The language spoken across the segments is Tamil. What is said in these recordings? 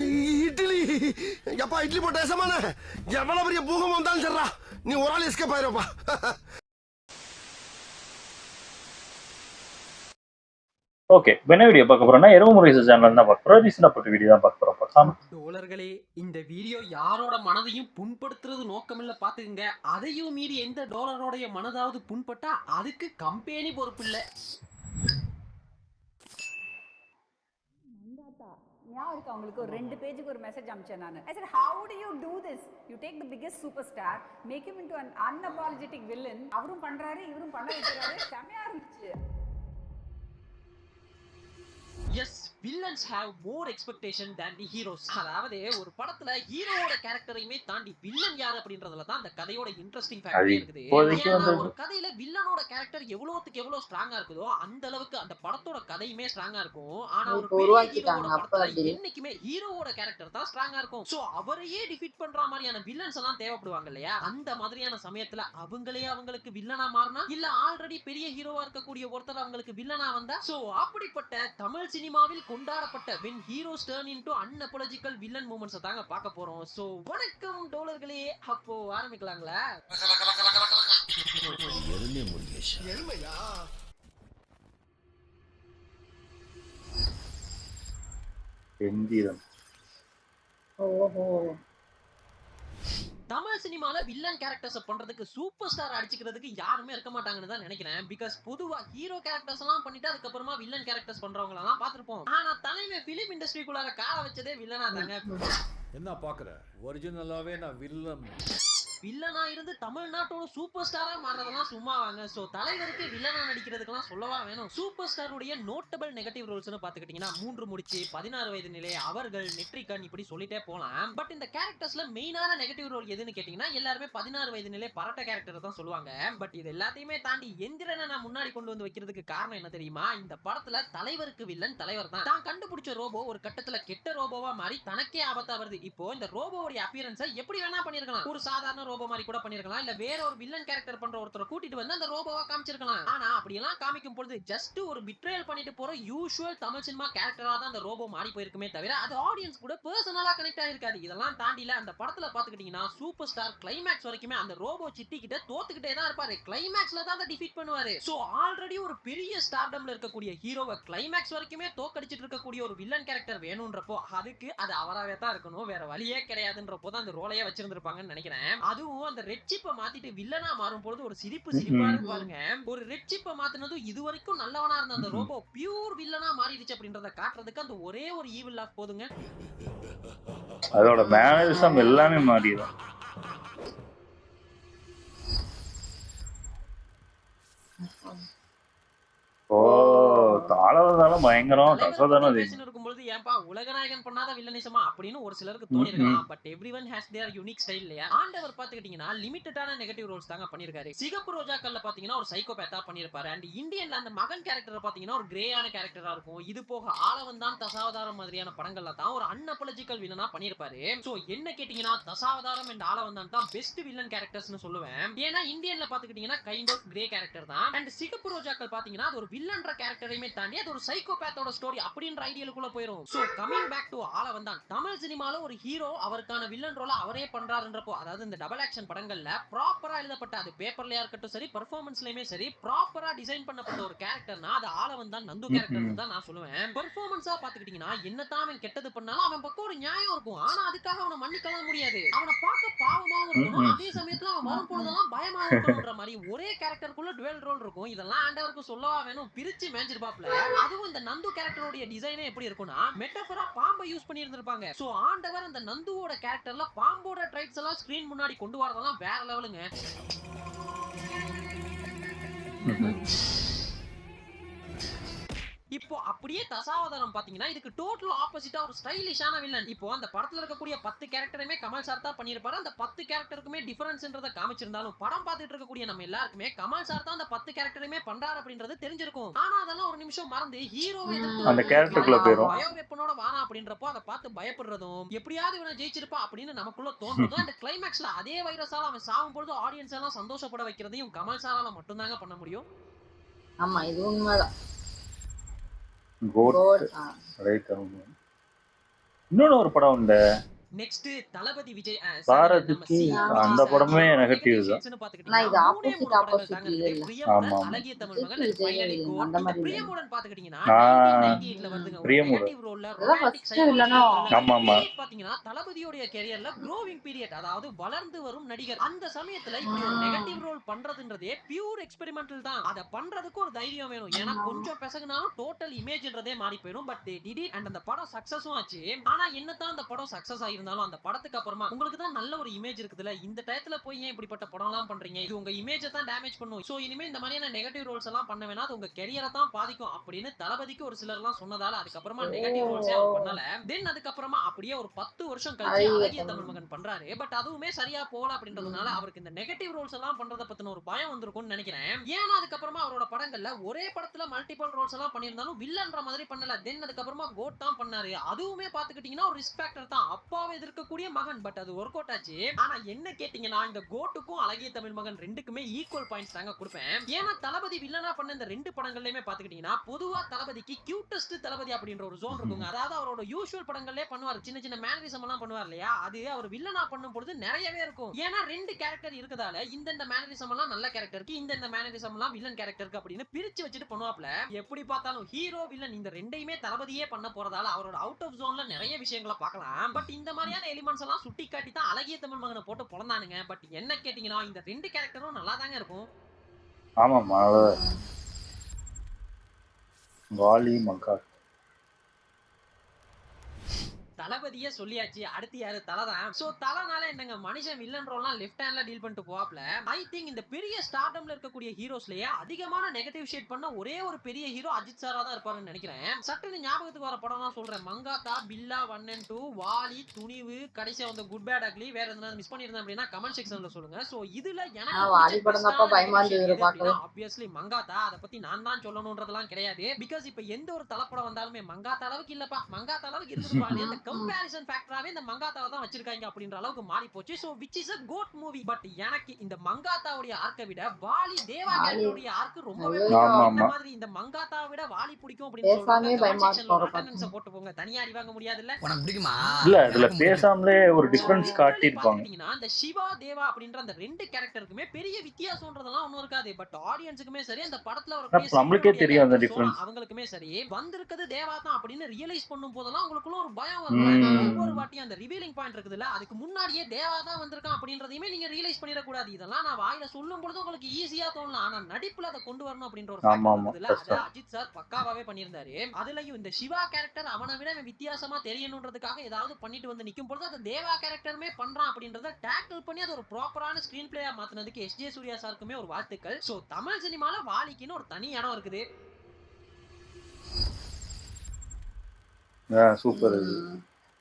இட்லி எப்பா இட்லி போட்ட ஏசமான எவ்வளவு பெரிய பூகம் வந்தாலும் சரிடா நீ ஒரு ஆள் எஸ்கேப் ஆயிருப்பா. ஓகே, என்ன வீடியோ பார்க்க போறோம்னா எரவு முறை சேனல்ல தான் பார்க்க போறோம். ரீசெண்டா போட்ட வீடியோ தான் பார்க்க போறோம். பார்க்கலாம். டோலர்களே, இந்த வீடியோ யாரோட மனதையும் புண்படுத்துறது நோக்கமில்ல பாத்துக்கங்க. அதையும் மீறி எந்த டோலரோடைய மனதாவது புண்பட்டா அதுக்கு கம்பெனி பொறுப்பு இல்ல. அவங்களுக்கு ஒரு 2 பேஜுக்கு ஒரு மெசேஜ் அனுப்பிச்சேன் நான். I said, how do you do this? You take the biggest superstar, make him into an unapologetic villain. அவரும் பண்றாரு, இவரும் பண்ண வைக்கிறாரு. செமையா இருந்துச்சு. Yes, villains have more expectation than the heroes. அதாவது ஒரு படத்துல ஹீரோவோட கேரக்டரையுமே தாண்டி வில்லன் யார் அப்படின்றதுல தான் அந்த கதையோட இன்ட்ரெஸ்டிங் ஃபேக்டர் இருக்குது. ஒரு கதையில வில்லனோட கேரக்டர் எவ்வளவுக்கு எவ்வளவு ஸ்ட்ராங்கா இருக்குதோ அந்த அளவுக்கு அந்த படத்தோட கதையுமே ஸ்ட்ராங்கா இருக்கும். ஆனா ஒரு பெரிய ஹீரோவோட படத்துல என்னைக்குமே ஹீரோவோட கேரக்டர் தான் ஸ்ட்ராங்கா இருக்கும். சோ அவரையே டிஃபீட் பண்ற மாதிரியான வில்லன்ஸ் எல்லாம் தேவைப்படுவாங்க இல்லையா? அந்த மாதிரியான சமயத்துல அவங்களே அவங்களுக்கு வில்லனா மாறினா இல்ல ஆல்ரெடி பெரிய ஹீரோவா இருக்கக்கூடிய ஒருத்தர் அவங்களுக்கு வில்லனா வந்தா சோ அப்படிப்பட்ட தமிழ் சினிமாவில் கொண்டாடப்பட்ட when heroes turn into unapological villain moments தாங்க பார்க்க போறோம். சோ வணக்கம் டோலர்களே, அப்போ ஆரம்பிக்கலாங்களா? எருமை முருகேஷ் எருமையா எந்திரம். ஓஹோ, தமிழ் சினிமால வில்லன் கேரக்டர்ஸ் பண்றதுக்கு சூப்பர் ஸ்டார் அடிச்சுக்கிறதுக்கு யாருமே இருக்க மாட்டாங்கன்னு தான் நினைக்கிறேன். பிகாஸ் பொதுவா ஹீரோ கேரக்டர்ஸ் எல்லாம் பண்ணிட்டு அதுக்கப்புறமா வில்லன் கேரக்டர்ஸ் பண்றவங்க எல்லாம் பாத்துருப்போம். ஆனா தலைமை பிலிம் இண்டஸ்ட்ரிக்குள்ளார கால வச்சதே வில்லனா தாங்க. என்ன பாக்குற? ஒரிஜினலாவே நான் வில்லனா இருந்து தமிழ்நாட்டோட சூப்பர் ஸ்டாரா மாறதெல்லாம் சும்மா வாங்க. சோ தலைவருக்கு வில்லனா நடிக்கிறதுக்கெல்லாம் சொல்லவா வேணும்? சூப்பர் ஸ்டாருடைய நோட்டபிள் நெகட்டிவ் ரோல்ஸ்னு பாத்துக்கிட்டீங்கன்னா 3 முடிச்சு, 16 வயது நிலை, அவர்கள், நெட்ரிகன் இப்படி சொல்லிட்டே போலாம். பட் இந்த கேரக்டர்ஸ்ல மெயினான நெகட்டிவ் ரோல் எதுன்னு கேட்டீங்கன்னா எல்லாருமே 16 வயது நிலை பரட்ட கேரக்டர் தான் சொல்லுவாங்க. பட் இது எல்லாத்தையுமே தாண்டி எந்திரனை நான் முன்னாடி கொண்டு வந்து வைக்கிறதுக்கு காரணம் என்ன தெரியுமா? இந்த படத்துல தலைவருக்கு வில்லன் தலைவர் தான். தான் கண்டுபிடிச்ச ரோபோ ஒரு கட்டத்துல கெட்ட ரோபோவா மாறி தனக்கே ஆபத்தா வருது. இப்போ இந்த ரோபோவோட அப்பியரன்ஸை எப்படி வேணா பண்ணிருக்கலாம். ஒரு சாதாரண ரோபோ மாதிரி கூட பண்ணிருக்கலாம், இல்ல வேற ஒரு வில்லன் கேரக்டர் பண்ற ஒருத்தரை கூட்டிட்டு வந்து அந்த ரோபோவா காமிச்சிருக்கலாம். ஆனா அப்படி எல்லாம் காமிக்கும் பொழுது ஜஸ்ட் ஒரு பிட்ரேல் பண்ணிட்டு போற யூசுவல் தமிழ் சினிமா கேரக்டரா தான் அந்த ரோபோ மாறி போயிருக்குமே தவிர அது ஆடியன்ஸ் கூட பர்சனலா கனெக்ட் ஆயிருக்காது. இதெல்லாம் தாண்டில அந்த படத்துல பாத்துக்கிட்டீங்கன்னா சூப்பர் ஸ்டார் கிளைமேக்ஸ் வரைக்குமே அந்த ரோபோ சிட்டி கிட்ட தோத்துக்கிட்டே தான் இருப்பாரு. கிளைமேக்ஸ்ல தான் அதை டிஃபீட் பண்ணுவாரு. சோ ஆல்ரெடி ஒரு பெரிய ஸ்டார்டம்ல இருக்கக்கூடிய ஹீரோவை கிளைமேக்ஸ் வரைக்குமே தோக்கடிச்சிட்டு இருக்கக்கூடிய ஒரு வில்லன் கேரக்டர் வேணும்ன்றப்போ அதுக்கு அது அவராவே தான் இருக்கணும், வேற வழியே கிடையாதுன்றப்போ தான் அந்த ரோலையே வச்சிருந்திருப்பாங்கன்னு நினைக்கிறேன். அதுவும் அந்த ரெட் சிப்பை மாத்திட்டு வில்லனா மாறும் பொழுது ஒரு சிரிப்பா இருக்கு பாருங்க. ஒரு ரெட் சிப்பை மாத்தினதும் இது வரைக்கும் நல்லவனா இருந்த அந்த ரோபோ பியூர் வில்லனா மாறிடுச்சு அப்படின்றத காட்டுறதுக்கு அந்த ஒரே ஒரு ஈவில் லாக் போதுங்க. அதோட மேனரிசம் எல்லாமே மாறிடும். ஓ தாளவதால பயங்கரம் தசோதனம் இருக்கும்போது ஏன்பா உலகநாயகன் பண்ணாத வில்லனிசமா அப்படின்னு ஒரு சிலருக்கு தோணி இருக்கலாம். But everyone has their unique style இல்லையா? ஆண்டவர் பாத்துக்கிட்டீங்கன்னா லிமிட்டடான நெகட்டிவ் ரோல்ஸ் தாங்க பண்ணிருக்காரு. சிகப்பு ரோஜாக்கள்ல பாத்தீங்கன்னா ஒரு சைக்கோபேத்தா பண்ணிருப்பாரு. அண்ட் இந்தியன்ல அந்த மகன் கேரக்டர் பாத்தீங்கன்னா ஒரு கிரேயான கேரக்டரா இருக்கும். இது போக ஆளவன் தான் தசாவதாரம் மாதிரியான படங்கள்ல தான் ஒரு அன்அப்பாலஜிக்கல் வில்லனா பண்ணிருப்பாரு. சோ என்ன கேட்டீங்கன்னா தசாவதாரம் அண்ட் ஆளவன் தான் பெஸ்ட் வில்லன் கேரக்டர்ஸ்னு சொல்லுவேன். ஏன்னா இந்தியன்ல பாத்துக்கிட்டீங்கன்னா கைண்ட் ஆஃப் கிரே கேரக்டர் தான். அண்ட் சிகப்பு ரோஜாக்கள் பாத்தீங்கன்னா அது ஒரு வில்லன்ற கேரக்டரையுமே தாண்டி அது ஒரு சைக்கோபேத்தோட ஸ்டோரி அப்படின்ற ஐடியாலுக்குள்ள போயிடும். சோ கமிங் பேக் டு ஆளவன் தான் தமிழ் சினிமால ஒரு ஹீரோ அவருக்கான வில்லன் ரோல அவரே பண்றாருன்றப்போ அதாவது இந்த டபுள் ஆக்ஷன் படங்கள்ல ப்ராப்பரா எழுதப்பட்ட அது பேப்பர்லயா இருக்கட்டும் சரி பெர்ஃபார்மன்ஸ்லயுமே சரி ப்ராப்பரா டிசைன் பண்ணப்பட்ட ஒரு கேரக்டர்னா அது ஆளவன் தான், நந்து கேரக்டர் தான் நான் சொல்லுவேன். பெர்ஃபார்மன்ஸா பாத்துக்கிட்டீங்கன்னா என்னதான் அவன் கெட்டது பண்ணாலும் அவன் பக்கம் ஒரு நியாயம் இருக்கும். ஆனா அதுக்காக அவனை மன்னிக்கலாம் முடியாது. அவனை பார்க்க பாவமாவும் இருக்கணும், அதே சமயத்துல அவன் வரும் பொழுதெல்லாம் பயமா இருக்கணும்ன்ற மாதிரி ஒரே கேரக்டருக்குள்ள டுவெல் ரோல் இருக்கும். இதெல்லாம் ஆண்டவருக்கு சொல்லவா வேணும்? பிரிச்சு மேஞ்சிருப்பாப்ல. அதுவும் இந்த நந்து கேரக்டரோட டிசைனே எப்படி இருக்கும்னா மெட்டஃபரா பாம்பை யூஸ் பண்ணி இருந்திருப்பாங்க. சோ ஆண்டவர் அந்த நந்துவோட கேரக்டர்ல பாம்போட ட்ரைட்ஸ் எல்லாம் ஸ்கிரீன் முன்னாடி கொண்டு வரதெல்லாம் வேற லெவலுங்க. இப்போ அப்படியே தசாவதாரம் பாத்தீங்கன்னா இதுக்கு டோட்டல் ஆப்போசிட்டா ஒரு ஸ்டைலிஷான வில்லன். இப்போ அந்த படத்துல இருக்கக்கூடிய 10 கேரக்டருமே கமல் சார் தான் பண்ணிருப்பாரு. அந்த 10 கேரக்டருக்குமே டிஃபரன்ஸ்ன்றத காமிச்சிருந்தாலும் படம் பார்த்துட்டு இருக்கக்கூடிய நம்ம எல்லாருக்குமே கமல் சார் தான் அந்த 10 கேரக்டருமே பண்றாரு அப்படின்றது தெரிஞ்சிருக்கும். ஆனா அதெல்லாம் ஒரு நிமிஷம் மறந்து ஹீரோவே அந்த கேரக்டருக்குள்ள போயிடும். பயோ வெப்பனோட வாரா அப்படின்றப்போ அதை பார்த்து பயப்படுறதும் எப்படியாவது இவனை ஜெயிச்சிருப்பா அப்படின்னு நமக்குள்ள தோன்றதும் அந்த கிளைமேக்ஸ்ல அதே வைரஸால அவன் சாகும் பொழுது ஆடியன்ஸ் எல்லாம் சந்தோஷப்பட வைக்கிறதையும் கமல் சாரால மட்டும்தாங்க பண்ண முடியும். ஆமா இது உண்மைதான். இன்னொன்னு ஒரு படம் உண்டு நெக்ஸ்ட் தளபதி விஜய் பாரதிக்கு அந்த படமே நெகட்டிவ் தான். ஆனா இது opposite இல்ல. ஆமா, ஆமா. அழகிய தமிழ் மகன் விஜய் finally go. அந்த இந்த மாதிரி இல்ல. பிரியமுடன் பாத்துக்கிட்டீங்கன்னா ஆ, 1998 வருதுங்க. ஒரு பிரியமுடன். negative role ல அதான் romantic first psychological villain-ஓ? thriller. ஆமா, ஆமா. period பாத்தீங்கன்னா தளபதியோட கேரியர்ல growing period, அதாவது வளர்ந்து வரும் நடிகர். அந்த சமயத்துல இப்படி ஒரு நெகட்டிவ் ரோல் பண்றதுன்றதே பியூர் எக்ஸ்பெரிமெண்டல் தான். அத பண்றதுக்கு ஒரு தைரியம் வேணும். ஏன்னா கொஞ்சம் பெசகுனாலும் டோட்டல் இமேஜ்ன்றதே மாறி போயிடும். But they did it and அந்த படம் சக்சஸும் ஆச்சு. ஆனா என்னதான் அந்த படம் சக்சஸ் ஆயிருந்தாலும் அந்த படத்துக்கு அப்புறமா உங்களுக்கு தான் நல்ல ஒரு இமேஜ் இருக்குதுல, இந்த டயத்துல போய் ஏன் இப்படிப்பட்ட படம்லாம் பண்றீங்க, இது உங்க இமேஜை தான் டேமேஜ் பண்ணும், சோ இனிமே இந்த மாதிரியான நெகட்டிவ் ரோல்ஸ் எல்லாம் பண்ண வேணாம், அது உங்க கெரியரை தான் பாதிக்கும் அப்படின்னு தளபதிக்கு ஒரு சிலர்லாம் சொன்னதால அதுக்கப்புறமா நெகட்டிவ் ரோல்ஸே அவர் பண்ணல. தென் அதுக்கப்புறமா அப்படியே ஒரு 10 வருஷம் கழிச்சு அழகிய தமிழ் மகன் பண்றாரு. பட் அதுவுமே சரியா போல அப்படின்றதுனால அவருக்கு இந்த நெகட்டிவ் ரோல்ஸ் எல்லாம் பண்றத பத்தின ஒரு பயம் வந்திருக்கும்னு நினைக்கிறேன். ஏன்னா அதுக்கப்புறமா அவரோட படங்கள்ல ஒரே படத்துல மல்டிபிள் ரோல்ஸ் எல்லாம் பண்ணியிருந்தாலும் வில்லன்ற மாதிரி பண்ணல. தென் அதுக்கப்புறமா கோட் தான் பண்ணாரு. அதுவுமே பாத்துக்கிட்டீங்கன்னா ஒரு ரிஸ்க் ஃபேக்டர் தான், அப்பாவை எதிர்க்கக்கூடிய மகன். பட் அது ஒர்க் அவுட் ஆச்சு. ஆனா என்ன கேட்டீங்கன்னா இந்த கோட்டுக்கும் அழகிய தமிழ் மகன் ரெண்டுக்குமே ஈக்குவல் பாயிண்ட்ஸ் தாங்க கொடுப்பேன். ஏன்னா தளபதி வில்லனா பண்ண இந்த ரெண்டு படங்கள்லயுமே பாத்துக்கிட்டீங்கன்னா பொதுவா தளபதிக்கு கியூட்டஸ்ட் தளபதி அப்படின்ற ஒரு ஜோன் இருக்குங்க. அதாவது அவரோட யூசுவல் படங்கள்லே பண்ணுவார், சின்ன சின்ன மேனரிசம் எல்லாம் பண்ணுவார் இல்லையா, அது அவர் வில்லனா பண்ணும் பொழுது நிறையவே இருக்கும். ஏன்னா ரெண்டு கேரக்டர் இருக்கதால இந்த மேனரிசம் எல்லாம் நல்ல கேரக்டருக்கு, இந்த மேனரிசம் எல்லாம் வில்லன் கேரக்டருக்கு அப்படின்னு பிரிச்சு வச்சுட்டு பண்ணுவாப்ல. எப்படி பார்த்தாலும் ஹீரோ வில்லன் இந்த ரெண்டையுமே தளபதியே பண்ண போறதால அவரோட அவுட் ஆஃப் ஜோன்ல நிறைய விஷயங்களை பார்க்கலாம். பட் இந்த மாதிரியான எலிமெண்ட்ஸ் எல்லாம் சுட்டி காட்டி தான் அழகிய தமிழ் மகனை போட்டு பொழந்தானுங்க. பட் என்ன கேட்டீங்கன்னா இந்த ரெண்டு கேரக்டரும் நல்லா தாங்க இருக்கும். ஆமாம்மா. வாலி மங்கா தளபதியே சொல்லியாச்சு, அடுத்து யாரு? தலதான். சோ தலனால என்னங்க, மனுஷன் வில்லன் ரோல்லாம் லெஃப்ட் ஹேண்ட்ல டீல் பண்ணிட்டு போவாப்ல. ஐ திங்க் இந்த பெரிய ஸ்டார்டம்ல இருக்கக்கூடிய ஹீரோஸ்லயே அதிகமான நெகட்டிவ் ஷேட் பண்ண ஒரே ஒரு பெரிய ஹீரோ அஜித் சாரா தான் இருப்பாருன்னு நினைக்கிறேன். சட்டுன்னு ஞாபகத்துக்கு வர படம் தான் சொல்றேன். மங்காத்தா, பில்லா 1 and 2, வாலி, துணிவு, கடைசியா வந்து குட் பேட் அக்லி. வேற எதுனா மிஸ் பண்ணிருந்தேன் அப்படின்னா கமெண்ட் செக்ஷன்ல சொல்லுங்க. சோ இதுல எனக்கு வாலி படம் தான் பயமா இருந்தது பார்க்க. ஆப்வியஸ்லி மங்காத்தா. அத பத்தி நான் தான் சொல்லணும்ன்றதெல்லாம் கிடையாது. பிகாஸ் இப்ப எந்த ஒரு தலப்படம் வந்தாலுமே மங்காத்தா அளவுக்கு இல்லப்பா, மங்காத்தா அளவுக்கு இருக்குதுப்பா. இந்த கம்பேரிசன் ஃபேக்டராவே இந்த மங்காத்தாவை தான் வச்சிருக்காங்க அப்படின்ற அளவுக்கு மாறி போச்சு. So which is a goat movie. But எனக்கு இந்த மங்காத்தாவுடைய ஆர்க்கை விட வாலி தேவா கேரக்டருடைய ஆர்க் ரொம்பவே இந்த மாதிரி இந்த மங்காத்தாவை விட வாலி பிடிக்கும் அப்படின்னு சொல்றாங்க. அட்டெண்டன்ஸ் போட்டு போங்க, தனியா அடி வாங்க முடியாது இல்ல. உனக்கு பிடிக்குமா? இல்ல இதுல பேசாமலே ஒரு டிஃபரன்ஸ் காட்டி இருப்பாங்க. இந்த சிவா தேவா அப்படின்ற அந்த ரெண்டு கேரக்டருக்குமே பெரிய வித்தியாசம்ன்றதெல்லாம் ஒண்ணும் இருக்காது. பட் ஆடியன்ஸுக்குமே சரி அந்த படத்துல ஒரு நம்மளுக்கே தெரியும் அந்த டிஃபரன்ஸ். அவங்களுக்குமே சரி வந்திருக்கிறது தேவா தான் அப்படின்னு ரியலைஸ் பண்ணும் போதெல்லாம் அவங்களுக்குள்ள ஒரு பயம் வரும். ஒவ்வொரு வாட்டியும் அந்த ரிவீலிங் பாயிண்ட் இருக்குதுல்ல, அதுக்கு முன்னாடியே தேவா தான் வந்திருக்கான் அப்படின்றதையுமே நீங்க ரியலைஸ் பண்ணிட கூடாது. இதெல்லாம் நான் வாயில சொல்லும் பொழுது உங்களுக்கு ஈஸியா தோணலாம், ஆனா நடிப்புல அதை கொண்டு வரணும் அப்படின்ற ஒரு ஃபேக்டர் அஜித் சார் பக்காவாவே பண்ணியிருந்தாரு. அதுலயும் இந்த சிவா கேரக்டர் அவனை விட வித்தியாசமா தெரியணுன்றதுக்காக ஏதாவது பண்ணிட்டு வந்து நிக்கும் பொழுது அந்த தேவா கேரக்டருமே பண்றான் அப்படின்றத டேக்கிள் பண்ணி அது ஒரு ப்ராப்பரான ஸ்கிரீன் பிளேயா மாத்தினதுக்கு எஸ்ஜே சூர்யா சாருக்குமே ஒரு வாழ்த்துக்கள். சோ தமிழ் சினிமால வாலிக்குன்னு ஒரு தனி இடம் இருக்குது. சூப்பர்.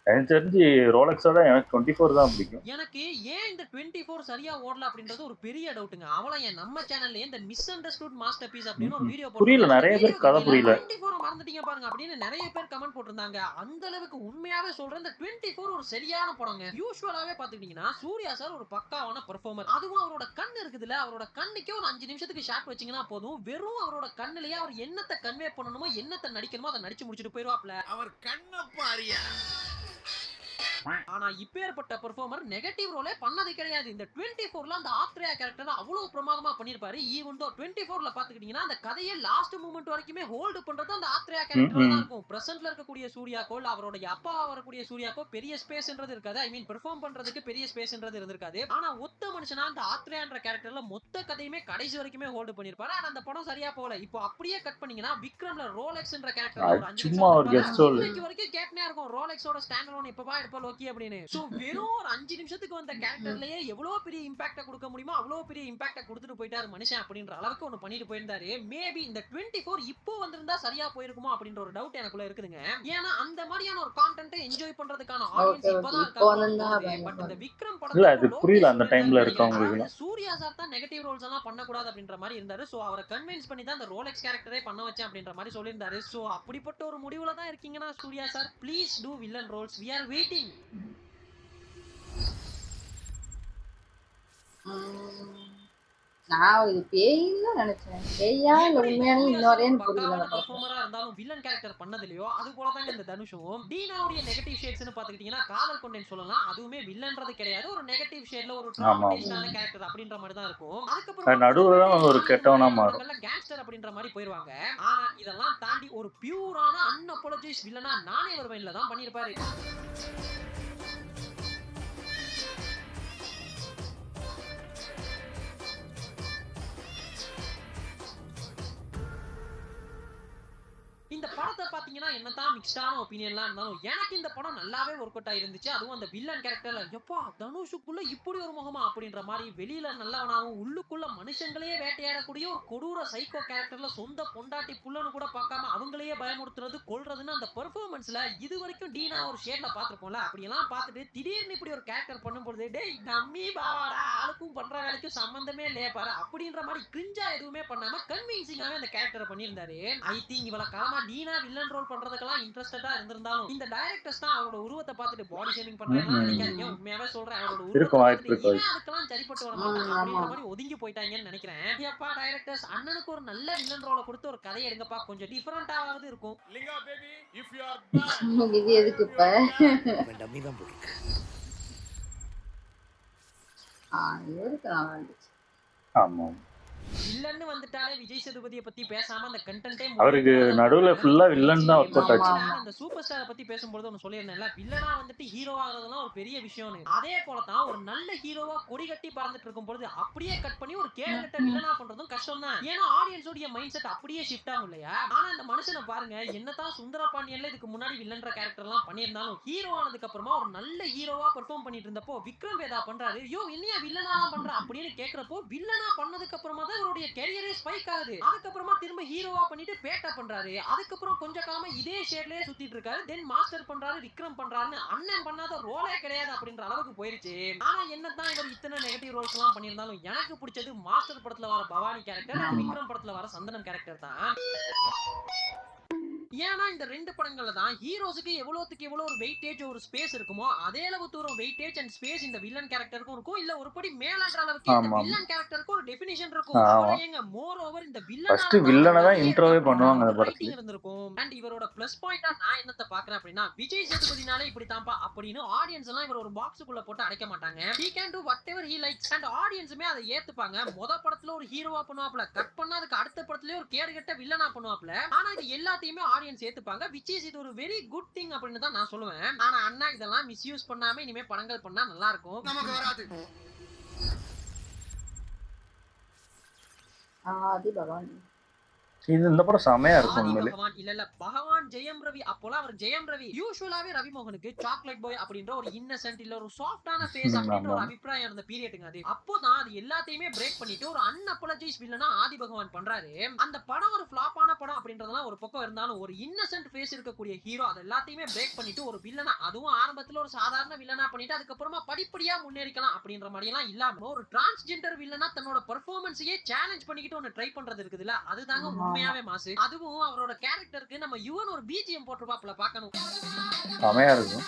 எனக்கு தெரிஞ்சு ரோலக்ஸோட எனக்கு 24 தான் பிடிக்கும். எனக்கு ஏன் இந்த 24 சரியா ஓடல அப்படின்றது ஒரு பெரிய டவுட்டுங்க. அவளை ஏன் நம்ம சேனல்ல இந்த மிஸ் அண்டர்ஸ்டுட் மாஸ்டர் பீஸ் அப்படின்னு ஒரு வீடியோ புரியல, நிறைய பேர் கதை புரியல. 24 மறந்துட்டீங்க பாருங்க அப்படின்னு நிறைய பேர் கமெண்ட் போட்டிருந்தாங்க. அந்த அளவுக்கு உண்மையாவே சொல்றேன், இந்த 24 ஒரு சரியான படங்க. யூசுவலாவே பாத்துக்கிட்டீங்கன்னா சூர்யா சார் ஒரு பக்காவான பெர்ஃபார்மர். அதுவும் அவரோட கண் இருக்குதுல்ல, அவரோட கண்ணுக்கே ஒரு 5 நிமிஷத்துக்கு ஷாட் வச்சீங்கன்னா போதும், வெறும் அவரோட கண்ணுலயே அவர் என்னத்தை கன்வே பண்ணணுமோ என்னத்தை நடிக்கணுமோ அதை நடிச்சு முடிச்சுட்டு போயிருவாப்ல. அவர் கண்ண பாரியா. ஆனா இப்பேற்பட்ட பெர்ஃபார்மர் நெகட்டிவ் ரோலே பண்ணது கிடையாது. இந்த 24ல அந்த ஆத்ரேயா கேரக்டர் அவ்வளவு பிரமாதமா பண்ணிருப்பாரு. ஈவன் தோ 24ல பாத்துக்கிட்டீங்கன்னா அந்த கதையை லாஸ்ட் மூமெண்ட் வரைக்குமே ஹோல்ட் பண்றது அந்த ஆத்ரேயா கேரக்டர் தான் இருக்கும். பிரசன்ட்ல இருக்கக்கூடிய சூர்யாக்கோ அவரோட அப்பா வரக்கூடிய சூர்யாக்கோ பெரிய ஸ்பேஸ்ன்றது இருக்காது. ஐ மீன் பெர்ஃபார்ம் பண்றதுக்கு பெரிய ஸ்பேஸ்ன்றது இருந்திருக்காது. ஆனா ஒத்த மனுஷனா அந்த ஆத்ரேயான்ற கேரக்டர்ல மொத்த கதையுமே கடைசி வரைக்குமே ஹோல்ட் பண்ணிருப்பாரு. ஆனா அந்த படம் சரியா போல. இப்போ அப்படியே கட் பண்ணீங்கன்னா விக்ரம்ல ரோலெக்ஸ்ன்ற கேரக்டர் ஒரு 5 நிமிஷம் வரைக்கும் கேட்னே இருக்கும், ரோலெக்ஸோட ஸ்டாண்ட் அலோன் எப்பவா எடுப்பா லோக்கி அப்படின்னு. சோ வெறும் ஒரு 5 நிமிஷத்துக்கு வந்த கேரக்டர்லயே எவ்வளவு பெரிய இம்பாக்ட் கொடுக்க முடியுமோ அவ்வளவு பெரிய இம்பாக்ட் கொடுத்துட்டு போயிட்டாரு மனுஷன் அப்படின்ற அளவுக்கு ஒன்னு பண்ணிட்டு போயிருந்தாரு. மேபி இந்த 24 இப்போ வந்திருந்தா சரியா போயிருக்குமோ அப்படின்ற ஒரு டவுட் எனக்குள்ள இருக்குதுங்க. ஏன்னா அந்த மாதிரியான ஒரு கான்டென்ட் என்ஜாய் பண்றதுக்கான ஆடியன்ஸ் இப்பதான் இருக்காங்க. பட் இந்த விக்ரம் படத்துல அது புரியல அந்த டைம்ல இருக்கவங்களுக்கு. சூர்யா சார் தான் நெகட்டிவ் ரோல்ஸ் எல்லாம் பண்ண கூடாது அப்படின்ற மாதிரி இருந்தாரு. சோ அவரை கன்வின்ஸ் பண்ணி தான் அந்த ரோலெக்ஸ் கேரக்டரே பண்ண வச்சேன் அப்படின்ற மாதிரி சொல்லியிருந்தாரு. சோ அப்படிப்பட்ட ஒரு முடிவுல தான் இருக்கீங்கன்னா Suriya sir please do villain roles, we are waiting. நான் இது பேயின்னு நினைச்சேன். பேயா இல்ல உண்மையானே இன்னொரேன்னு புரியல அந்த படத்துல. பெர்ஃபார்மரா இருந்தாலும் வில்லன் கேரக்டர் பண்ணதுலயோ அது போல தாங்க இந்த தனுஷும். டீனாவுடைய நெகட்டிவ் ஷேட்ஸ்னு பாத்துக்கிட்டீங்கன்னா காதல் கொண்டேன்னு சொல்லலாம். அதுவுமே வில்லன்றது கிடையாது. ஒரு நெகட்டிவ் ஷேட்ல ஒரு ட்ராமடைஸ்டான கேரக்டர் அப்படின்ற மாதிரி தான் இருக்கும். அதுக்கப்புறம் நடுவுல தான் ஒரு கெட்டவனா மாறும். கேங்ஸ்டர் அப்படின்ற மாதிரி போயிருவாங்க. ஆனா இதெல்லாம் தாண்டி ஒரு பியூரான அன்அப்பாலஜைஸ் வில்லனா நானே வருவேன்ல தான் பண்ணிருப்பாரு. இந்த படத்தை பாத்தீங்கன்னா என்னதான் மிக்ஸ்டான ஒப்பீனியன்லாம் இருந்தாலும் எனக்கு இந்த படம் நல்லாவே ஒர்க் அவுட் ஆயிருந்துச்சு. அதுவும் அந்த வில்லன் கேரக்டர்ல எப்பா தனுஷுக்குள்ள இப்படி ஒரு முகமா அப்படின்ற மாதிரி வெளியில நல்லவனாவும் உள்ளுக்குள்ள மனுஷங்களையே வேட்டையாடக்கூடிய ஒரு கொடூர சைக்கோ கேரக்டர்ல சொந்த பொண்டாட்டி புள்ளன்னு கூட பார்க்காம அவங்களையே பயமுறுத்துறது கொல்றதுன்னு அந்த பெர்ஃபார்மன்ஸ்ல இது வரைக்கும் டீனா ஒரு ஷேட்ல பாத்துருப்போம்ல அப்படியெல்லாம் பார்த்துட்டு திடீர்னு இப்படி ஒரு கேரக்டர் பண்ணும்போது டேய் நம்மி பாவாடா ஆளுக்கும் பண்ற வேலைக்கும் சம்பந்தமே இல்லையே பாரு அப்படின்ற மாதிரி கிரிஞ்சா எதுவுமே பண்ணாம கன்வின்சிங்காவே அந்த கேரக்டரை பண்ணியிருந்தாரு. ஐ திங்க் இவள காலமா டீனா வில்லன் ரோல் பண்றதுக்கெல்லாம் இன்ட்ரெஸ்டடா இருந்திருந்தாலும் இந்த டைரக்டர்ஸ் தான் அவரோட உருவத்தை பார்த்துட்டு பாடி ஷேமிங் பண்றாங்கன்னு நினைக்காதீங்க. உண்மையாவே சொல்றேன் அவரோட உருவத்தை பார்த்துட்டு அதுக்கெல்லாம் சரிப்பட்டு வர மாட்டாங்க அப்படின்ற மாதிரி ஒதுங்கி போயிட்டாங்கன்னு நினைக்கிறேன். எப்பா டைரக்டர்ஸ் அண்ணனுக்கு ஒரு நல்ல வில்லன் ரோலை கொடுத்து ஒரு கதையை எடுங்கப்பா, கொஞ்சம் டிஃபரெண்டாவது இருக்கும். இது எதுக்கு இப்ப இவருக்கு நல்லா இருந்துச்சு. ஆமா வில்லன்னு வந்துட்டாலே விஜய் சேதுபதியை பத்தி பேசாம அந்த கண்டென்ட்டே அவருக்கு நடுவுல ஃபுல்லா வில்லன் தான் ஒர்க் அவுட் ஆச்சு. அந்த சூப்பர் ஸ்டாரை பத்தி பேசும்போது ஒன்னு சொல்லியிருந்தேன்ல, வில்லனா வந்துட்டு ஹீரோ ஆகிறதுலாம் ஒரு பெரிய விஷயம்னு. அதே போல தான் ஒரு நல்ல ஹீரோவா கொடி கட்டி பறந்துட்டு இருக்கும் பொழுது அப்படியே கட் பண்ணி ஒரு கேடுகட்ட வில்லனா பண்றதும் கஷ்டம் தான். ஏன்னா ஆடியன்ஸோட மைண்ட் செட் அப்படியே ஷிஃப்ட் ஆகும் இல்லையா? ஆனா இந்த மனுஷனை பாருங்க, என்னதான் சுந்தர பாண்டியன்ல இதுக்கு முன்னாடி வில்லன்ற கேரக்டர் எல்லாம் பண்ணியிருந்தாலும் ஹீரோ ஆனதுக்கு அப்புறமா ஒரு நல்ல ஹீரோவா பெர்ஃபார்ம் பண்ணிட்டு இருந்தப்போ விக்ரம் வேதா பண்றாரு, யோ என்னையா வில்லனா பண்ற அப்படின்னு கேக்குறப்போ வில்லனா பண்ணதுக்கு அப்புறமா தான் அவருடைய கேரியரே ஸ்பைக் ஆகுது. அதுக்கப்புறமா திரும்ப ஹீரோவா பண்ணிட்டு பேட்டா பண்றாரு. அதுக்கப்புறம் கொஞ்ச காலமா இதே ஷேட்லயே சுத்திட்டு இருக்காரு. தென் மாஸ்டர் பண்றாரு, விக்ரம் பண்றாருன்னு அண்ணன் பண்ணாத ரோலே கிடையாது அப்படின்ற அளவுக்கு போயிருச்சு. ஆனா என்னதான் இவர் இத்தனை நெகட்டிவ் ரோல்ஸ் எல்லாம் பண்ணியிருந்தாலும் எனக்கு பிடிச்சது மாஸ்டர் படத்துல வர பவானி கேரக்டர், விக்ரம் படத்துல வர சந்தனம் கேரக்டர் தான். ஏன்னா இந்த ரெண்டு படங்கள்ல தான் ஹீரோஸுக்கு எவ்வளவுக்கு எவ்வளவு ஒரு வெயிட்டேஜ் ஒரு ஸ்பேஸ் இருக்குமோ அதே அளவு தூரம் வெயிட்டேஜ் அண்ட் ஸ்பேஸ் இந்த வில்லன் கேரக்டருக்கும் இருக்கும். இல்ல ஒரு படி மேலன்ற அளவுக்கு இந்த வில்லன் கேரக்டருக்கு ஒரு டெஃபினிஷன் இருக்கும். அவரேங்க மோர் ஓவர் இந்த ஃபர்ஸ்ட் வில்லனை தான் இன்ட்ரோவே பண்ணுவாங்க அந்த படத்துல இருந்திருக்கும். அண்ட் இவரோட ப்ளஸ் பாயிண்டா நான் என்னத்த பாக்குறேன் அப்படின்னா விஜய் சேதுபதினாலே இப்படி தான்ப்பா அப்படின்னு ஆடியன்ஸ் எல்லாம் இவர் ஒரு பாக்ஸுக்குள்ள போட்டு அடைக்க மாட்டாங்க. he can do whatever he likes and ஆடியன்ஸுமே அதை ஏத்துப்பாங்க. முத படத்துல ஒரு ஹீரோவா பண்ணுவாப்ல, கட் பண்ணா அதுக்கு அடுத்த படத்துலயே ஒரு கேடுகட்ட வில்லனா பண்ணுவாப்ல. ஆனா இது எல்லாத்தையுமே ஆடியன்ஸ் ஏத்துப்பாங்க, which is இது ஒரு வெரி குட் திங் அப்படின்னு தான் நான் சொல்லுவேன். ஆனா அண்ணா இதெல்லாம் மிஸ்யூஸ் பண்ணாம இனிமே படங்கள் பண்ணா நல்லா இருக்கும். நமக்கு வராது. ஆதி பகவான் இது இந்த படம் செமையா இருக்கும் உண்மையிலே. இல்ல பகவான் ஜெயம் ரவி, அப்போலாம் அவர் ஜெயம் ரவி. யூசுவலாவே ரவிமோகனுக்கு சாக்லேட் பாய் அப்படின்ற ஒரு இன்னசென்ட் இல்ல ஒரு சாஃப்டான ஃபேஸ் அப்படின்ற ஒரு அபிப்பிராயம் இருந்த பீரியடுங்க அது. அப்போதான் அது எல்லாத்தையுமே பிரேக் பண்ணிட்டு ஒரு அன்அப்பாலஜைஸ் வில்லனா ஆதி பகவான் பண்றாரு. அந்த படம் ஒரு ஃபிளாப்பான படம் அப்படின்றதெல்லாம் ஒரு பக்கம் இருந்தாலும் ஒரு இன்னசென்ட் ஃபேஸ் இருக்கக்கூடிய ஹீரோ அது எல்லாத்தையுமே பிரேக் பண்ணிட்டு ஒரு வில்லனா, அதுவும் ஆரம்பத்துல ஒரு சாதாரண வில்லனா பண்ணிட்டு அதுக்கப்புறமா படிப்படியா முன்னேறிக்கலாம் அப்படின்ற மாதிரி எல்லாம் இல்லாம ஒரு டிரான்ஸ்ஜெண்டர் வில்லனா தன்னோட பெர்ஃபார்மன்ஸையே சேலஞ்ச் பண்ணிக்கிட்டு ஒன்னு ட்ரை பண்றது இருக்குதுல்ல, அதுதாங்க உண்மையாவே மாசு. அதுவும் அவரோட கேரக்டருக்கு நம்ம யுவன் ஒரு பிஜிஎம் போட்டுருப்பாப்ல, பார்க்கணும் செமையா இருக்கும்.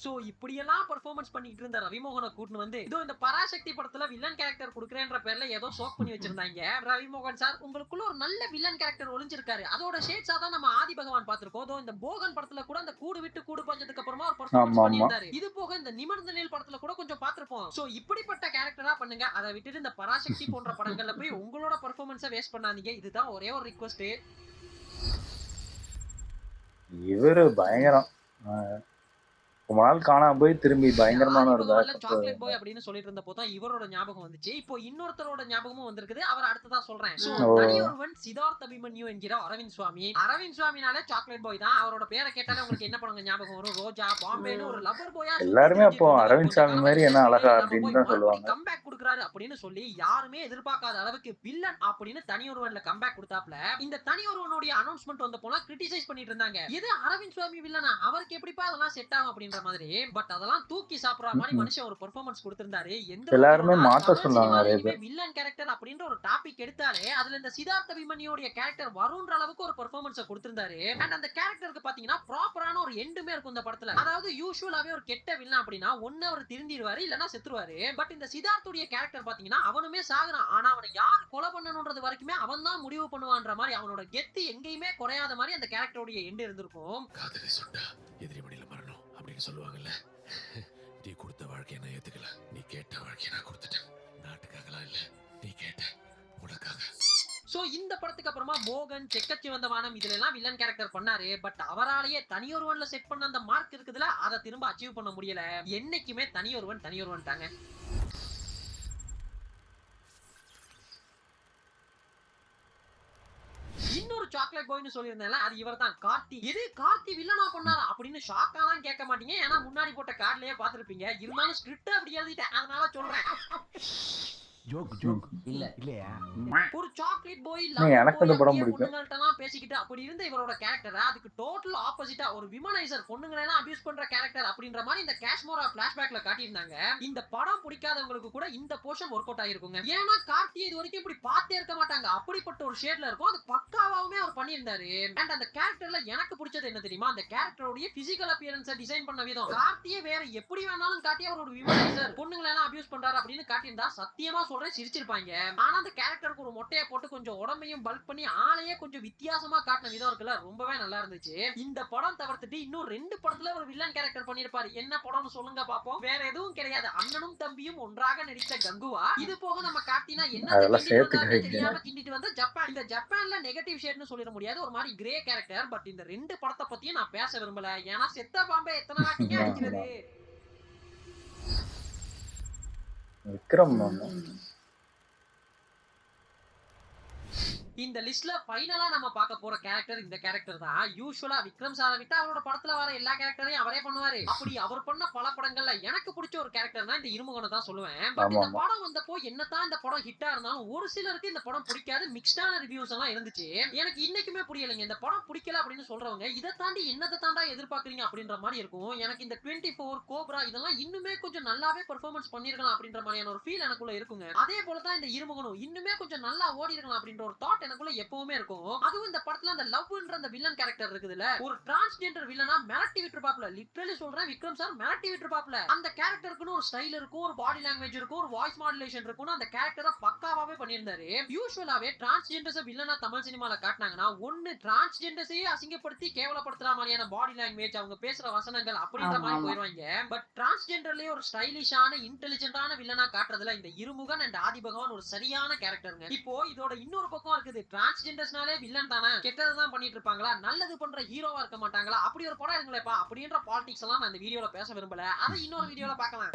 சோ இப்படியெல்லாம் பெர்ஃபார்மன்ஸ் பண்ணிட்டு இருந்த ரவிமோகனை கூட்டிட்டு வந்து இதோ இந்த பராசக்தி படத்துல வில்லன் கேரக்டர் கொடுக்குறேன்ற பேர்ல ஏதோ சோக் பண்ணி வச்சிருந்தாங்க. ரவிமோகன் சார் உங்களுக்குள்ள ஒரு நல்ல வில்லன் கேரக்டர் ஒளிஞ்சிருக்காரு, அதோட ஷேட்ஸா தான் நம்ம ஆதி பகவான் பார்த்திருக்கோம். இதோ இந்த போகன் படத்துல கூட அந்த கூடு விட்டு கூடு பஞ்சதுக்கு அப்புறமா ஒரு பெர்ஃபார்மன்ஸ் பண்ணியிருந்தாரு. இது போக இந்த நிமிர்ந்த நெல் படத்துல கூட கொஞ்சம் பார்த்திருப்போம். சோ இப்படிப்பட்ட கேரக்டரா பண்ணுங்க, அதை விட்டுட்டு இந்த பராசக்தி போன்ற படங்கள்ல போய் உங்களோட பெர்ஃபார்மன்ஸை வேஸ்ட் பண்ணாதீங்க. இதுதான் ஒரே ஒரு ரிக்வெஸ்ட். இவரு பயங்கரம், ரொம்ப நாள் காணாம போய் திரும்பி பயங்கரமான ஒரு சாக்லேட் பாய் அப்படின்னு சொல்லிட்டு இருந்தப்போ தான் இவரோட ஞாபகம் வந்துச்சு. இப்போ இன்னொருத்தரோட ஞாபகமும் வந்திருக்குது, அவர் அடுத்ததா சொல்றேன். தனியொருவன் சித்தார்த் அபிமன்யு என்கிற அரவிந்த் சுவாமி. அரவிந்த் சுவாமினாலே சாக்லேட் பாய் தான். அவரோட பேரை கேட்டாலே உங்களுக்கு என்ன படங்க ஞாபகம் வரும்? ரோஜா, பாம்பேன்னு ஒரு லவர் பாயா எல்லாருமே அப்போ அரவிந்த் சாமி மாதிரி என்ன அழகா அப்படின்னு தான் சொல்லுவாங்க. கம்பேக் கொடுக்குறாரு அப்படின்னு சொல்லி யாருமே எதிர்பார்க்காத அளவுக்கு வில்லன் அப்படின்னு தனியொருவன்ல கம்பேக் கொடுத்தாப்ல. இந்த தனியொருவனுடைய அனௌன்ஸ்மெண்ட் வந்த போல கிரிட்டிசைஸ் பண்ணிட்டு இருந்தாங்க. இது அரவிந்த் சுவாமி வில்லனா, அவருக்கு எப்படிப்பா அதெல்லாம் செட் ஆகும் அப்படின்ற வேற மாதிரி. பட் அதெல்லாம் தூக்கி சாப்பிடுற மாதிரி மனுஷன் ஒரு பெர்ஃபார்மன்ஸ் கொடுத்திருந்தாரு. எந்த எல்லாருமே மாத்த தமிழ் சொன்னாங்க நிறைய சினிமால பேர். வில்லன் கேரக்டர் அப்படின்ற ஒரு டாபிக் எடுத்தாலே அதுல இந்த சித்தார்த் அபிமன்யுடைய கேரக்டர் வரும்ன்ற அளவுக்கு ஒரு பெர்ஃபார்மன்ஸை கொடுத்திருந்தாரு. அண்ட் அந்த கேரக்டருக்கு பாத்தீங்கன்னா ப்ராப்பரான ஒரு எண்டுமே இருக்கும் இந்த படத்துல. அதாவது யூசுவலாவே ஒரு கெட்ட வில்லன் அப்படின்னா ஒன்னு அவர் திருந்திடுவாரு இல்லனா செத்துருவாரு. பட் இந்த சித்தார்த்துடைய கேரக்டர் பாத்தீங்கன்னா அவனுமே சாகுறான். ஆனா அவனை யார் கொலை பண்ணணும்ன்றது வரைக்குமே அவன் தான் முடிவு பண்ணுவான்ற மாதிரி அவனோட கெத்து எங்கேயுமே குறையாத மாதிரி அந்த கேரக்டருடைய எண்டு இருந்திருக்கும். காதலை சுட்டா எதிரி மடியில மரணம் அப்படின்னு சொல்லுவாங்கல்ல. நீ கொடுத்த வாழ்க்கையை நான் ஏத்துக்கல, நீ கேட்ட வாழ்க்கையை நான் கொடுத்துட்டேன். நாட்டுக்காகலாம் இல்ல, நீ கேட்ட உனக்காக. சோ இந்த படத்துக்கு அப்புறமா மோகன், செக்கச்சி வந்த வானம் இதுல எல்லாம் வில்லன் கேரக்டர் பண்ணாரு. பட் அவராலேயே தனியொருவன்ல செட் பண்ண அந்த மார்க் இருக்குதுல அதை திரும்ப அச்சீவ் பண்ண முடியல. என்னைக்குமே தனியொருவன் தாங்க. இன்னொரு சாக்லேட் பாய்னு சொல்லியிருந்தேன்ல, அது இவர் தான், கார்த்தி. இது கார்த்தி வில்லனா பண்ணாரா அப்படின்னு ஷாக்காலாம் கேட்க மாட்டீங்க. ஏன்னா முன்னாடி போட்ட கார்ட்லயே பாத்துருப்பீங்க. இருந்தாலும் ஸ்கிரிப்ட் அப்படி எழுதிட்டேன், அதனால சொல்றேன். ஒரு சாக்லேட் பாய் எனக்கு இந்த படம் பிடிக்கும். பொண்ணுங்கள்ட்டலாம் பேசிக்கிட்டு அப்படி இருந்த இவரோட கேரக்டர் அதுக்கு டோட்டல் ஆப்போசிட்டா ஒரு விமனைசர், பொண்ணுங்களை எல்லாம் அபியூஸ் பண்ற கேரக்டர் அப்படின்ற மாதிரி இந்த காஷ்மோரா பிளாஷ்பேக்ல காட்டியிருந்தாங்க. இந்த படம் பிடிக்காதவங்களுக்கு கூட இந்த போர்ஷன் ஒர்க் அவுட் ஆயிருக்குங்க. ஏன்னா கார்த்தி இது வரைக்கும் இப்படி பார்த்தே இருக்க மாட்டாங்க. அப்படிப்பட்ட ஒரு ஷேட்ல இருக்கும். அது பக்காவாவுமே அவர் பண்ணியிருந்தாரு. அண்ட் அந்த கேரக்டர்ல எனக்கு பிடிச்சது என்ன தெரியுமா, அந்த கேரக்டரோட பிசிக்கல் அப்பியரன்ஸை டிசைன் பண்ண விதம். கார்த்தியே வேற எப்படி வேணாலும் காட்டி அவர் ஒரு விமனைசர், பொண்ணுங்களை எல்லாம் அபியூஸ் பண்றாரு அப்படின்னு காட்டியிருந்தா சத்தியமா சொல்றேன் சிரிச்சிருப்பாங்க. ஆனா அந்த கேரக்டருக்கு ஒரு மொட்டையை போட்டு கொஞ்சம் உடம்பையும் பல்க் பண்ணி ஆளையே கொஞ்சம் வித்தியாசமா காட்டின விதம் இருக்குல்ல, ரொம்பவே நல்லா இருந்துச்சு. இந்த படம் தவிர்த்துட்டு இன்னும் 2 படத்துல ஒரு வில்லன் கேரக்டர் பண்ணிருப்பாரு. என்ன படம்னு சொல்லுங்க பாப்போம். வேற எதுவும் கிடையாது, அண்ணனும் தம்பியும் ஒன்றாக நடித்த கங்குவா. இது போக நம்ம காட்டினா என்ன தெரியாம கிண்டிட்டு வந்த ஜப்பான். இந்த ஜப்பான்ல நெகட்டிவ் ஷேட்னு சொல்லிட முடியாது, ஒரு மாதிரி கிரே கேரக்டர். பட் இந்த 2 படத்தை பத்தியும் நான் பேச விரும்பல. ஏன்னா செத்த பாம்பே எத்தனை வாட்டிங்க அடிக்கிறது. விக்ரம் இந்த லிஸ்ட்ல ஃபைனலா நம்ம பார்க்க போற கேரக்டர் இந்த கேரக்டர் தான். யூசுவலா விக்ரம் சாரை விட்டு அவரோட படத்துல வர எல்லா கேரக்டரையும் அவரே பண்ணுவாரு. அப்படி அவர் பண்ண பல படங்கள்ல எனக்கு பிடிச்ச ஒரு கேரக்டர்னா இந்த இருமுகனை தான் சொல்லுவேன். பட் இந்த படம் வந்தப்போ என்னதான் இந்த படம் ஹிட்டா இருந்தாலும் ஒரு சிலருக்கு இந்த படம் பிடிக்காது, மிக்ஸ்டான ரிவ்யூஸ் எல்லாம் இருந்துச்சு. எனக்கு இன்னைக்குமே புரியலைங்க, இந்த படம் பிடிக்கல அப்படின்னு சொல்றவங்க இதை தாண்டி என்னதை தாண்டா எதிர்பார்க்கறீங்க அப்படின்ற மாதிரி இருக்கும். எனக்கு இந்த 24, கோப்ரா இதெல்லாம் இன்னுமே கொஞ்சம் நல்லாவே பெர்ஃபார்மன்ஸ் பண்ணிருக்கலாம் அப்படின்ற மாதிரியான ஒரு ஃபீல் எனக்குள்ள இருக்குங்க. அதே போலதான் இந்த இருமுகனும் இன்னுமே கொஞ்சம் நல்லா ஓடி இருக்கலாம் அப்படின்ற ஒரு தாட் எனக்குள்ள எப்பவுமே இருக்கும். அதுவும் இந்த படத்துல அந்த லவ்ன்ற அந்த வில்லன் கேரக்டர் இருக்குதுல, ஒரு டிரான்ஸ்ஜெண்டர் வில்லனா மிரட்டி விட்டுருப்பாப்ல. லிட்டரலி சொல்றேன், விக்ரம் சார் மிரட்டி விட்டுருப்பாப்ல. அந்த கேரக்டருக்குன்னு ஒரு ஸ்டைல் இருக்கும், ஒரு பாடி லாங்குவேஜ் இருக்கும், ஒரு வாய்ஸ் மாடுலேஷன் இருக்கும். அந்த கேரக்டரை பக்காவாவே பண்ணியிருந்தாரு. யூசுவலாவே டிரான்ஸ்ஜெண்டர்ஸ் வில்லனா தமிழ் சினிமால காட்டினாங்கன்னா ஒன்னு டிரான்ஸ்ஜெண்டர்ஸையே அசிங்கப்படுத்தி கேவலப்படுத்துற மாதிரியான பாடி லாங்குவேஜ், அவங்க பேசுற வசனங்கள் அப்படின்ற மாதிரி போயிருவாங்க. பட் டிரான்ஸ்ஜெண்டர்லயே ஒரு ஸ்டைலிஷான இன்டெலிஜென்டான வில்லனா காட்டுறதுல இந்த இருமுகன் அண்ட் ஆதி பகவான் ஒரு சரியான கேரக்டருங்க. இப்போ இதோட இன்னொரு பக்கம் இருக்குது, டிரான்ஸ்ஜெண்டர்ஸ்னாலே வில்லன் தானே, கெட்டதுதான் பண்ணிட்டு இருப்பாங்களா, நல்லது பண்ற ஹீரோவா இருக்க மாட்டாங்களா, அப்படி ஒரு படம் இருங்களேப்பா அப்படின்ற பாலிடிக்ஸ் எல்லாம் நான் இந்த வீடியோல பேச விரும்பல. அதை இன்னொரு வீடியோல பார்க்கலாம்.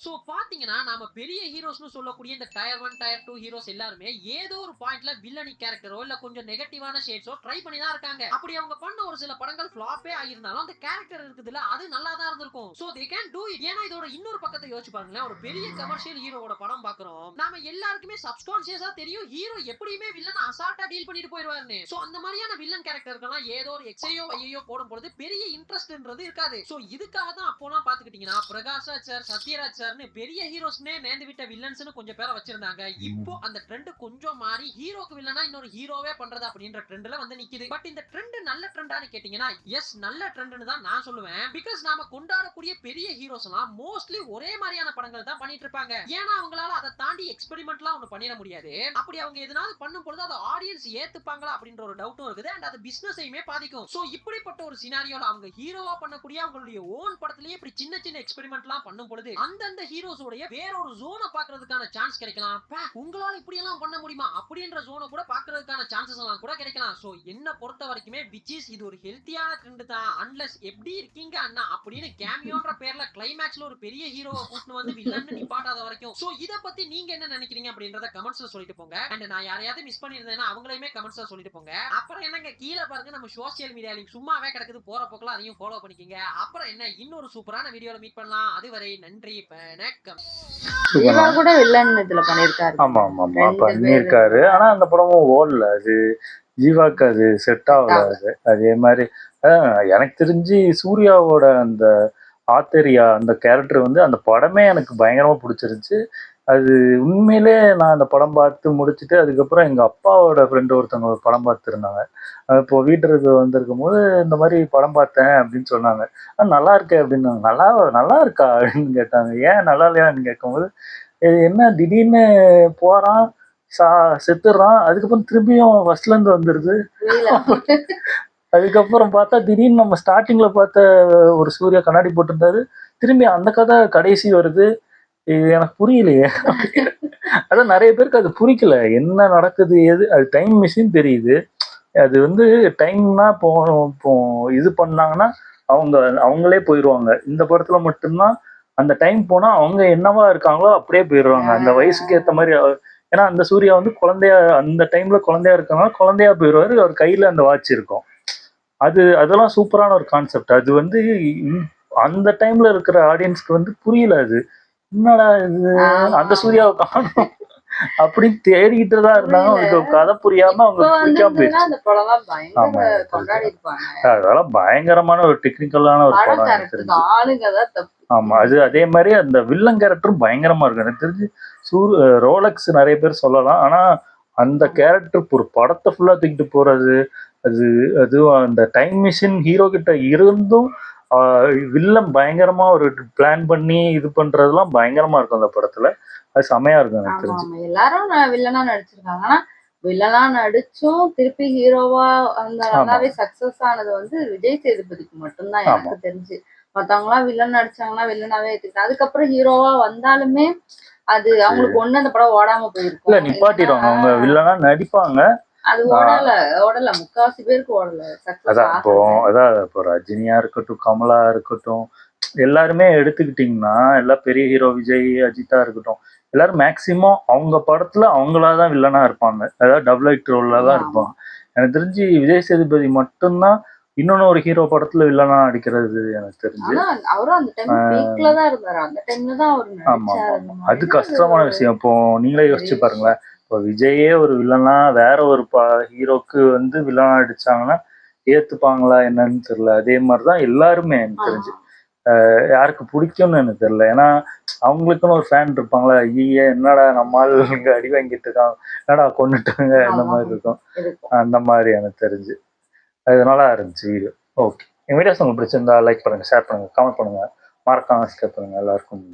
சோ பாத்தீங்கன்னா நாம பெரிய ஹீரோஸ்னு சொல்லக்கூடிய இந்த டயர் 1 டயர் 2 ஹீரோஸ் எல்லாருமே ஏதோ ஒரு பாயிண்ட்ல வில்லனி கேரக்டரோ இல்ல கொஞ்சம் நெகட்டிவான ஷேட்ஸோ ட்ரை பண்ணி தான் இருக்காங்க. அப்படி அவங்க பண்ண ஒரு சில படங்கள் ஃபிளாப்பே ஆயிருந்தாலும் அந்த கேரக்டர் இருக்குதுல அது நல்லா தான் இருந்திருக்கும். So they can do it. ஏன்னா இதோட இன்னொரு பக்கத்தை யோசிச்சு பாருங்களேன், ஒரு பெரிய கமர்ஷியல் ஹீரோவோட படம் பாக்குறோம், நாம எல்லாருக்குமே சப்கான்ஷியஸா தெரியும் ஹீரோ எப்படியுமே வில்லன் அசால்ட்டா டீல் பண்ணிட்டு போயிடுவாருன்னு. சோ அந்த மாதிரியான வில்லன் கேரக்டருக்கெல்லாம் ஏதோ ஒரு எக்ஸையோ ஐயோ போடும் பொழுது பெரிய இன்ட்ரெஸ்ட்ன்றது இருக்காது. சோ இதுக்காக தான் அப்போலாம் பாத்துக்கிட்டீங்கன்னா பிரகாஷ் ராஜ் சார், சத்யராஜ் சார் பெரிய ஹீரோஸ்னே நேர்ந்து விட்ட வில்லன்ஸ்னு கொஞ்சம் பேரை வச்சிருந்தாங்க. இப்போ அந்த ட்ரெண்ட் கொஞ்சம் மாறி ஹீரோக்கு வில்லனா இன்னொரு ஹீரோவே பண்றது அப்படின்ற ட்ரெண்ட்ல வந்து நிக்குது. பட் இந்த ட்ரெண்ட் நல்ல ட்ரெண்டான்னு கேட்டீங்கன்னா எஸ் நல்ல ட்ரெண்ட்னு தான் நான் சொல்லுவேன். பிகாஸ் நாம கொண்டாடக்கூடிய பெரிய ஹீரோஸ் எல்லாம் மோஸ்ட்லி ஒரே மாதிரியான படங்கள் தான் பண்ணிட்டு இருப்பாங்க. ஏன்னா அவங்களால அதை தாண்டி எக்ஸ்பெரிமெண்ட்லாம் ஒண்ணு பண்ணிட முடியாது. அப்படி அவங்க எதனாவது பண்ணும் பொழுது அதை ஆடியன்ஸ் ஏத்துப்பாங்களா அப்படின்ற ஒரு டவுட்டும் இருக்குது. அண்ட் அது பிசினஸையுமே பாதிக்கும். சோ இப்படிப்பட்ட ஒரு சினாரியோல அவங்க ஹீரோவா பண்ணக்கூடிய அவங்களுடைய ஓன் படத்திலேயே இப்படி சின்ன சின்ன எக்ஸ்பெரிமெண்ட்லாம் பண்ணும் பொழுது அந்தந்த ஹீரோஸோட வேற ஒரு ஜோனை பாக்குறதுக்கான சான்ஸ் கிடைக்கலாம். உங்களால இப்படி எல்லாம் பண்ண முடியுமா அப்படின்ற ஜோனை கூட பாக்குறதுக்கான சான்சஸ் எல்லாம் கூட கிடைக்கலாம். சோ என்ன பொறுத்த வரைக்குமே which is இது ஒரு ஹெல்த்தியான ட்ரெண்ட் தான். அன்லெஸ் எப்படி இருக்கீங்க அண்ணா அப்படின்னு கேமியோன்ற பேர்ல கிளைமேக்ஸ்ல ஒரு பெரிய ஹீரோவை கூட்டிட்டு வந்து வில்லன்னு நிப்பாட்டாத வரைக்கும். சோ இத பத்தி நீங்க என்ன நினைக்கிறீங்க அப்படின்றத கமெண்ட்ஸ்ல சொல்லிட்டு போங்க. அண்ட் நான் யாரையாவது மிஸ் பண்ணிருந்தேன்னா அவங்களையுமே கமெண்ட்ஸ்ல சொல்லிட்டு போங்க. அப்புறம் என்னங்க கீழே பாருங்க நம்ம சோசியல் மீடியா லிங்க் சும்மாவே கிடக்குது, போற போக்குல அதையும் ஃபாலோ பண்ணிக்கங்க. அப்புறம் என்ன இன்னொரு சூப்பரான வீடியோல மீட் பண்ணலாம். அதுவரை நன்றி, வணக்கம். ஜீவா கூட வில்லன் இதுல பண்ணிருக்காரு. ஆமா ஆமா ஆமா பண்ணிருக்காரு. ஆனா அந்த படமும் ஓடல, அது ஜீவாக்கு அது செட் ஆகல. அது அதே மாதிரி எனக்கு தெரிஞ்சு சூர்யாவோட அந்த ஆத்தேரியா அந்த கேரக்டர் வந்து அந்த படமே எனக்கு பயங்கரமா பிடிச்சிருந்துச்சு. அது உண்மையிலே நான் அந்த படம் பார்த்து முடிச்சுட்டு அதுக்கப்புறம் எங்க அப்பாவோட ஃப்ரெண்டு ஒருத்தவங்க ஒரு படம் பார்த்துருந்தாங்க. இப்போ வீட்டுக்கு வந்திருக்கும் போது இந்த மாதிரி படம் பார்த்தேன் அப்படின்னு சொன்னாங்க. நல்லா இருக்கே அப்படின்னாங்க. நல்லா நல்லா இருக்கா அப்படின்னு கேட்டாங்க. ஏன் நல்லா இல்லையான்னு கேட்கும்போது என்ன திடீர்னு போறான் செத்துடுறான் அதுக்கப்புறம் திரும்பியும் ஃபர்ஸ்ட்ல இருந்து வந்துருது. அதுக்கப்புறம் பார்த்தா திடீர்னு நம்ம ஸ்டார்டிங்ல பார்த்த ஒரு சூர்யா கண்ணாடி போட்டிருந்தாரு. திரும்பி அந்த கதை கடைசி வருது. இது எனக்கு புரியலையே. அதான் நிறைய பேருக்கு அது புரிக்கல. என்ன நடக்குது எது அது டைம் மிஷின் தெரியுது. அது வந்து டைம்னா இப்போ இது பண்ணாங்கன்னா அவங்களே போயிடுவாங்க. இந்த படத்துல மட்டும்தான் அந்த டைம் போனா அவங்க என்னவா இருக்காங்களோ அப்படியே போயிடுவாங்க. அந்த வயசுக்கு ஏற்ற மாதிரி ஏன்னா அந்த சூர்யா வந்து குழந்தையா அந்த டைம்ல குழந்தையா இருக்காங்க குழந்தையா போயிடுவாரு. அவர் கையில அந்த வாட்ச் இருக்கும். அதெல்லாம் சூப்பரான ஒரு கான்செப்ட். அது வந்து அந்த டைம்ல இருக்கிற ஆடியன்ஸ்க்கு வந்து புரியல. அது என்னடா இது அந்த சூர்யாவை காணும் அப்படின்னு தேடிக்கிட்டு தான் இருந்தாங்க. அவங்களுக்கு கதை புரியாம அவங்களுக்கு பிடிக்காம போயிடுச்சு. அதெல்லாம் பயங்கரமான ஒரு டெக்னிக்கலான ஒரு படம். ஆமா அது அதே மாதிரி அந்த வில்லன் கேரக்டரும் பயங்கரமா இருக்கு. எனக்கு தெரிஞ்சு ரோலக்ஸ் நிறைய பேர் சொல்லலாம். ஆனா அந்த கேரக்டர் ஒரு படத்தை ஃபுல்லா தூக்கிட்டு போறது அதுவும் அந்த டைம் மிஷின் ஹீரோ கிட்ட இருந்தும் வில்லன் பயங்கரமா ஒரு பிளான் பண்ணி இது பண்றதுலாம் பயங்கரமா இருக்கும் அந்த படத்துல. அது செமையா இருக்கும் எனக்கு தெரிஞ்சு. எல்லாரும் வில்லனா நடிச்சிருக்காங்க. ஆனா வில்லனா நடிச்சும் திருப்பி ஹீரோவா அந்த நல்லாவே சக்சஸ் ஆனது வந்து விஜய் சேதுபதிக்கு மட்டும்தான் எனக்கு தெரிஞ்சு. மத்தவங்க எல்லாம் வில்லன் நடிச்சாங்கன்னா வில்லனாவே எடுத்துக்கிட்டேன். அதுக்கப்புறம் ஹீரோவா வந்தாலுமே அது அவங்களுக்கு ஒண்ணு அந்த படம் ஓடாம போயிருக்கும். இல்ல நிப்பாட்டிடுவாங்க. அவங்க வில்லனா நடிப்பாங்க. அது ஓடல முக்காவாசி பேருக்கு ஓடல. அதான் இப்போ ரஜினியா இருக்கட்டும் கமலா இருக்கட்டும் எல்லாருமே எடுத்துக்கிட்டீங்கன்னா எல்லாம் பெரிய ஹீரோ விஜய் அஜித்தா இருக்கட்டும் எல்லாரும் மேக்சிமம் அவங்க படத்துல அவங்களாதான் வில்லனா இருப்பாங்க. அதாவது டபுள் ஆக்ட் ரோல்ல தான் இருப்பாங்க. எனக்கு தெரிஞ்சு விஜய் சேதுபதி மட்டும்தான் இன்னொன்னு ஒரு ஹீரோ படத்துல வில்லனா நடிக்கிறது எனக்கு தெரிஞ்சு. ஆமா அது கஷ்டமான விஷயம். இப்போ நீங்களே யோசிச்சு பாருங்களேன். இப்போ விஜயே ஒரு வில்லனா வேற ஒரு ஹீரோக்கு வந்து வில்லனா அடிச்சாங்கன்னா ஏத்துப்பாங்களா என்னன்னு தெரியல. அதே மாதிரிதான் எல்லாருமே எனக்கு தெரிஞ்சு யாருக்கு பிடிக்கும்னு எனக்கு தெரியல. ஏன்னா அவங்களுக்குன்னு ஒரு ஃபேன் இருப்பாங்களா. ஐயே என்னடா நம்மால் இங்க அடி வாங்கிட்டு இருக்காங்க என்னடா கொண்டுட்டாங்க அந்த மாதிரி இருக்கும். அந்த மாதிரி எனக்கு தெரிஞ்சு அதனால இருந்துச்சு வீடியோ. ஓகே என் வீடியோஸ் உங்களுக்கு பிடிச்சிருந்தா லைக் பண்ணுங்க ஷேர் பண்ணுங்க கமெண்ட் பண்ணுங்க மறக்காம சப்ஸ்கிரைப் பண்ணுங்க. எல்லாருக்கும்